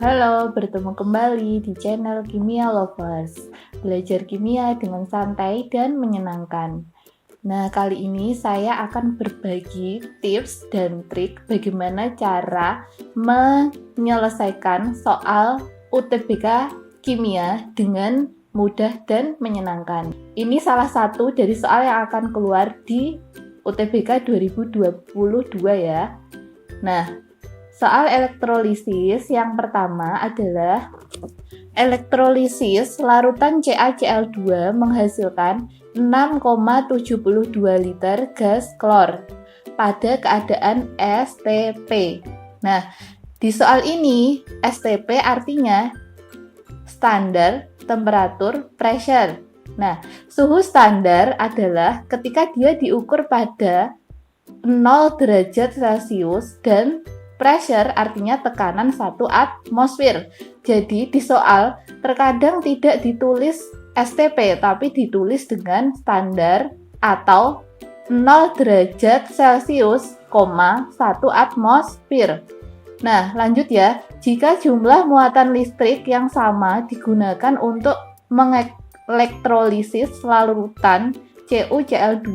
Halo, bertemu kembali di channel Kimia Lovers. Belajar kimia dengan santai dan menyenangkan. Nah, kali ini saya akan berbagi tips dan trik bagaimana cara menyelesaikan soal UTBK kimia dengan mudah dan menyenangkan. Ini salah satu dari soal yang akan keluar di UTBK 2022 ya. Nah, soal elektrolisis yang pertama adalah elektrolisis larutan CaCl2 menghasilkan 6,72 liter gas klor pada keadaan STP. Nah, di soal ini STP artinya standar temperatur pressure. Nah, suhu standar adalah ketika dia diukur pada 0 derajat Celcius dan pressure artinya tekanan 1 atmosfer. Jadi di soal terkadang tidak ditulis STP tapi ditulis dengan standar atau 0 derajat Celcius, 1 atmosfer. Nah, lanjut ya. Jika jumlah muatan listrik yang sama digunakan untuk mengelektrolisis larutan CuCl2,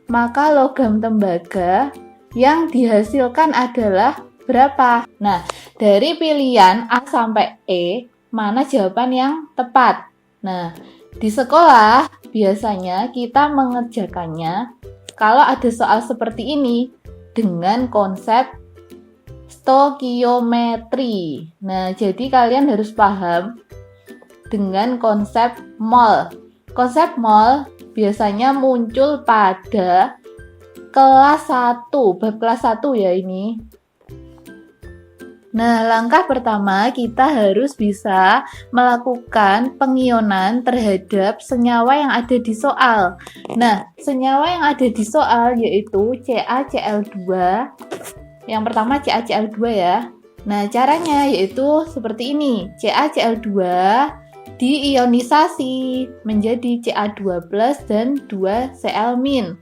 maka logam tembaga yang dihasilkan adalah berapa? Nah, dari pilihan A sampai E, mana jawaban yang tepat? Nah, di sekolah biasanya kita mengerjakannya kalau ada soal seperti ini dengan konsep stokiometri. Nah, jadi kalian harus paham dengan konsep mol. Konsep mol biasanya muncul pada kelas 1, bab kelas 1 ya ini. Nah, langkah pertama kita harus bisa melakukan pengionan terhadap senyawa yang ada di soal. Nah, senyawa yang ada di soal yaitu CaCl2. Yang pertama CaCl2 ya. Nah, caranya yaitu seperti ini. CaCl2 diionisasi menjadi Ca2+ dan 2Cl-.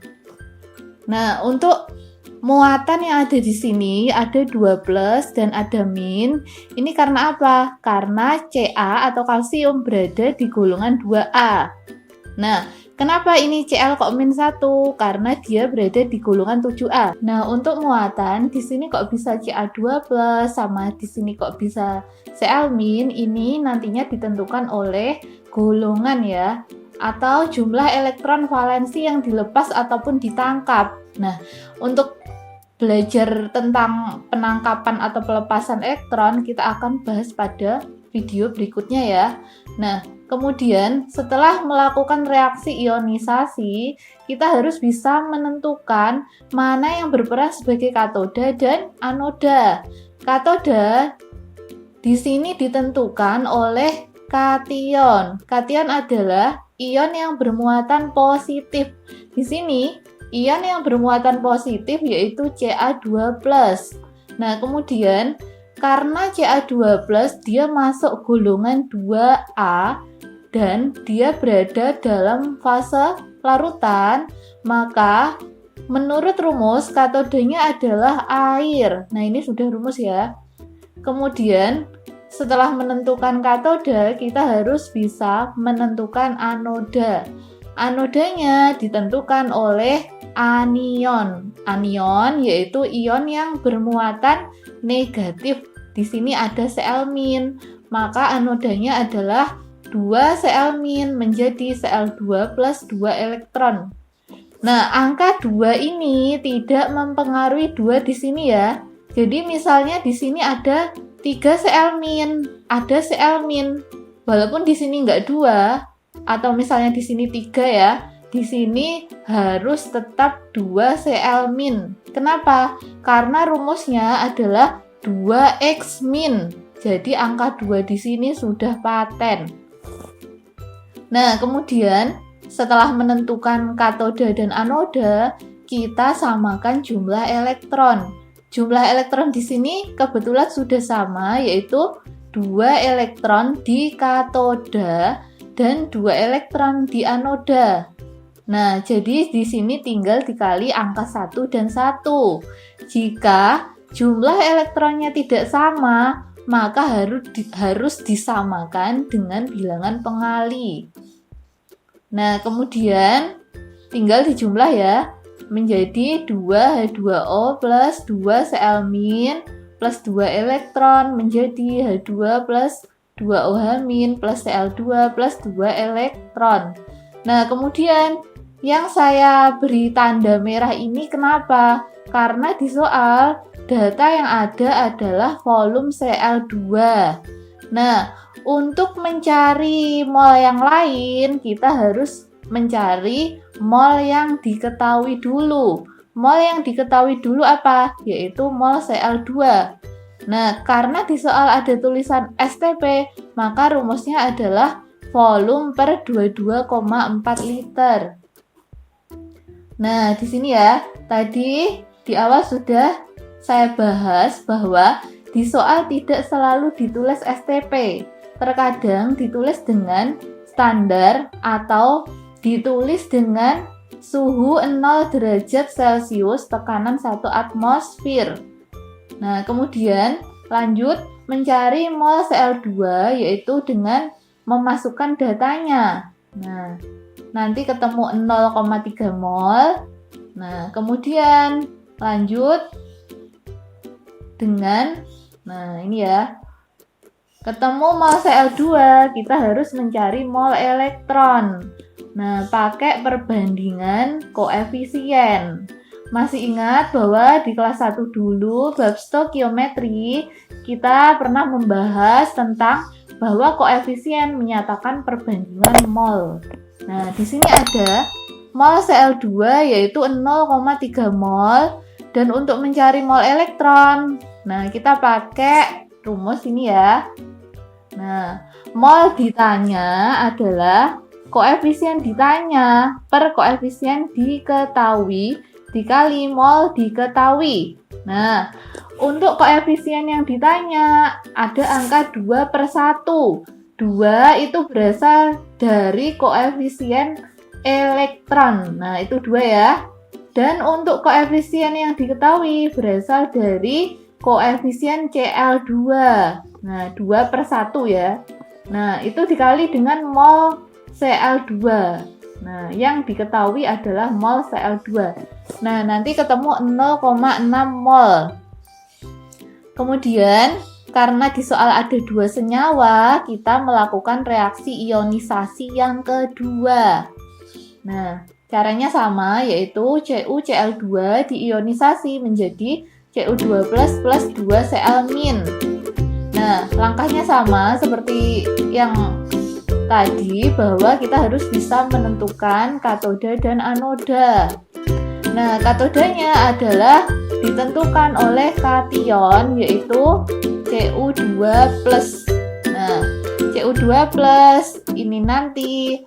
Nah, untuk muatan yang ada di sini ada 2+ dan ada min. Ini karena apa? Karena Ca atau kalsium berada di golongan 2A. Nah, kenapa ini Cl kok min 1? Karena dia berada di golongan 7A. Nah, untuk muatan di sini kok bisa Ca2+ sama di sini kok bisa Cl-, ini nantinya ditentukan oleh golongan ya, atau jumlah elektron valensi yang dilepas ataupun ditangkap. Nah, untuk belajar tentang penangkapan atau pelepasan elektron kita akan bahas pada video berikutnya ya. Nah, kemudian setelah melakukan reaksi ionisasi, kita harus bisa menentukan mana yang berperan sebagai katoda dan anoda. Katoda di sini ditentukan oleh kation. Kation adalah ion yang bermuatan positif. Di sini ion yang bermuatan positif yaitu Ca2+. Nah, kemudian karena Ca2+ dia masuk golongan 2A dan dia berada dalam fase larutan, maka menurut rumus katodanya adalah air. Nah, ini sudah rumus ya. Kemudian setelah menentukan katoda, kita harus bisa menentukan anoda. Anodanya ditentukan oleh anion. Anion yaitu ion yang bermuatan negatif. Di sini ada Cl-, maka anodanya adalah 2Cl- menjadi Cl2 plus 2 elektron. Nah, angka 2 ini tidak mempengaruhi 2 di sini ya. Jadi misalnya di sini ada 3 Cl-, ada Cl-, walaupun di sini enggak 2, atau misalnya di sini 3 ya, di sini harus tetap 2 Cl-. Kenapa? Karena rumusnya adalah 2X-. Jadi angka 2 di sini sudah paten. Nah, kemudian setelah menentukan katoda dan anoda, kita samakan jumlah elektron. Jumlah elektron di sini kebetulan sudah sama, yaitu 2 elektron di katoda dan 2 elektron di anoda. Nah, jadi di sini tinggal dikali angka 1 dan 1. Jika jumlah elektronnya tidak sama, maka harus disamakan dengan bilangan pengali. Nah, kemudian tinggal dijumlah ya, menjadi 2H2O plus 2 Cl- plus 2 elektron menjadi H2 plus 2OH- plus Cl2 plus 2 elektron. Nah, kemudian yang saya beri tanda merah ini kenapa? Karena di soal data yang ada adalah volume Cl2. Nah, untuk mencari mol yang lain, kita harus mencari mol yang diketahui dulu. Mol yang diketahui dulu apa? Yaitu mol Cl2. Nah, karena di soal ada tulisan STP, maka rumusnya adalah volume per 22,4 liter. Nah, di sini ya, tadi di awal sudah saya bahas bahwa di soal tidak selalu ditulis STP. Terkadang ditulis dengan standar atau ditulis dengan suhu 0 derajat Celcius, tekanan 1 atmosfer. Nah, kemudian lanjut mencari mol Cl2 yaitu dengan memasukkan datanya. Nah, nanti ketemu 0,3 mol. Nah, kemudian lanjut dengan, nah ini ya, ketemu mol Cl2, kita harus mencari mol elektron. Nah, pakai perbandingan koefisien. Masih ingat bahwa di kelas 1 dulu, bab stokiometri, kita pernah membahas tentang bahwa koefisien menyatakan perbandingan mol. Nah, di sini ada mol Cl2 yaitu 0,3 mol. Dan untuk mencari mol elektron, nah kita pakai rumus ini ya. Nah, mol ditanya adalah koefisien ditanya per koefisien diketahui dikali mol diketahui. Nah, untuk koefisien yang ditanya ada angka 2/1. 2 itu berasal dari koefisien elektron. Nah, itu 2 ya. Dan untuk koefisien yang diketahui berasal dari koefisien Cl2. Nah, 2/1 ya. Nah, itu dikali dengan mol Cl2. Nah, yang diketahui adalah mol Cl2. Nah, nanti ketemu 0,6 mol. Kemudian, karena di soal ada 2 senyawa, kita melakukan reaksi ionisasi yang kedua. Nah, caranya sama, yaitu CuCl2 diionisasi menjadi Cu2+ plus 2 Cl-. Nah, langkahnya sama seperti yang tadi, bahwa kita harus bisa menentukan katoda dan anoda. Nah, katodanya adalah ditentukan oleh kation, yaitu Cu2+. Nah, Cu2+ ini nanti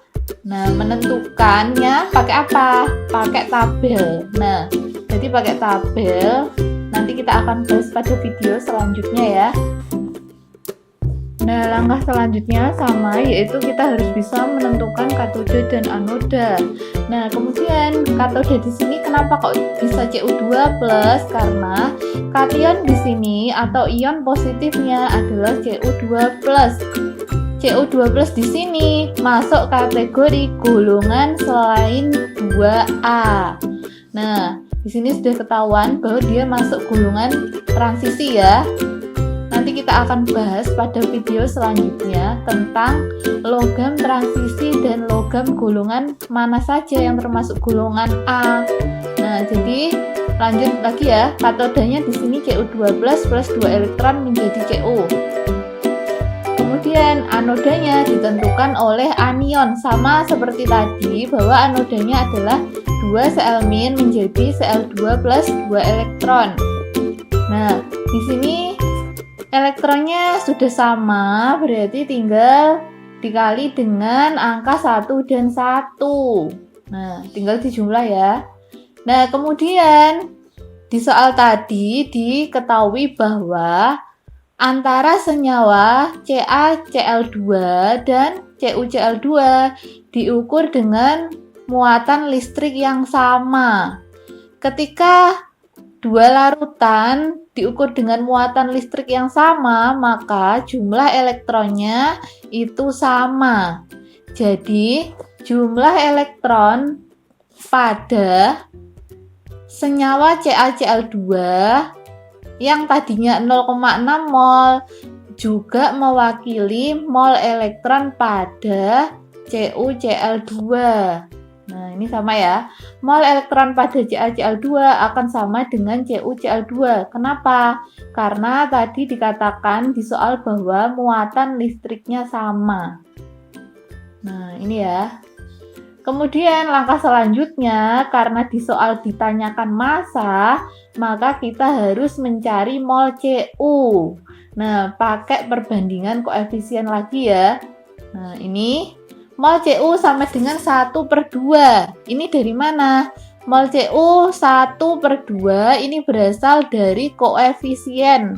menentukannya pakai apa? Pakai tabel. Nah, jadi pakai tabel. Nanti kita akan bahas pada video selanjutnya ya. Nah, langkah selanjutnya sama, yaitu kita harus bisa menentukan katoda dan anoda. Nah, kemudian katoda di sini kenapa kok bisa Cu2+? Karena kation di sini atau ion positifnya adalah Cu2+. Cu2+ di sini masuk kategori golongan selain 2A. Nah, di sini sudah ketahuan bahwa dia masuk golongan transisi ya. Nanti kita akan bahas pada video selanjutnya tentang logam transisi dan logam golongan mana saja yang termasuk golongan A. Nah, jadi lanjut lagi ya. Katodanya di sini Cu2+ plus 2 elektron menjadi Cu. Kemudian anodanya ditentukan oleh anion, sama seperti tadi bahwa anodanya adalah 2 Cl- menjadi Cl2 plus 2 elektron. Nah, di sini elektronnya sudah sama, berarti tinggal dikali dengan angka 1 dan 1. Nah, tinggal dijumlah ya. Nah, kemudian di soal tadi diketahui bahwa antara senyawa CaCl2 dan CuCl2 diukur dengan muatan listrik yang sama. Ketika dua larutan diukur dengan muatan listrik yang sama, maka jumlah elektronnya itu sama. Jadi, jumlah elektron pada senyawa CaCl2 yang tadinya 0,6 mol juga mewakili mol elektron pada CuCl2. Nah, ini sama ya. Mol elektron pada CaCl2 akan sama dengan CuCl2. Kenapa? Karena tadi dikatakan di soal bahwa muatan listriknya sama. Nah, ini ya. Kemudian langkah selanjutnya, karena di soal ditanyakan massa, maka kita harus mencari mol Cu. Nah, pakai perbandingan koefisien lagi ya. Nah, ini mol Cu sama dengan 1/2. Ini dari mana? Mol Cu 1/2 ini berasal dari koefisien.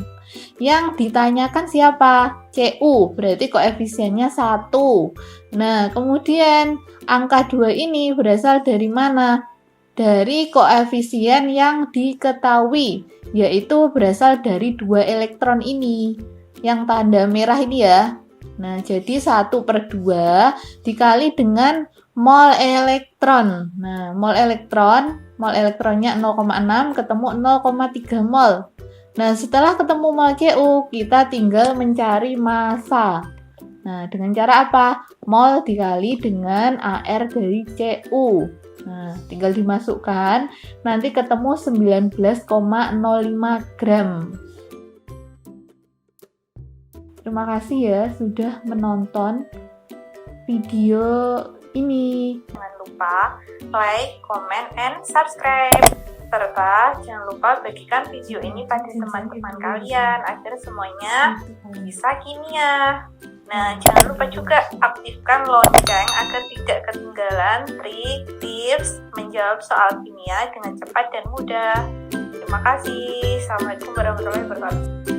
Yang ditanyakan siapa? Cu, berarti koefisiennya 1. Nah, kemudian angka 2 ini berasal dari mana? Dari koefisien yang diketahui, yaitu berasal dari 2 elektron ini, yang tanda merah ini ya. Nah, jadi 1/2 dikali dengan mol elektron. Nah, mol elektronnya 0,6 ketemu 0,3 mol. Nah, setelah ketemu mol Cu, kita tinggal mencari massa. Nah, dengan cara apa? Mol dikali dengan AR dari Cu. Nah, tinggal dimasukkan, nanti ketemu 19,05 gram. Terima kasih ya sudah menonton video ini. Jangan lupa like, comment, and subscribe. Serta jangan lupa bagikan video ini pada teman-teman kalian agar semuanya bisa kimia. Nah, jangan lupa juga aktifkan lonceng agar tidak ketinggalan trik, tips menjawab soal kimia dengan cepat dan mudah. Terima kasih. Assalamualaikum warahmatullahi wabarakatuh.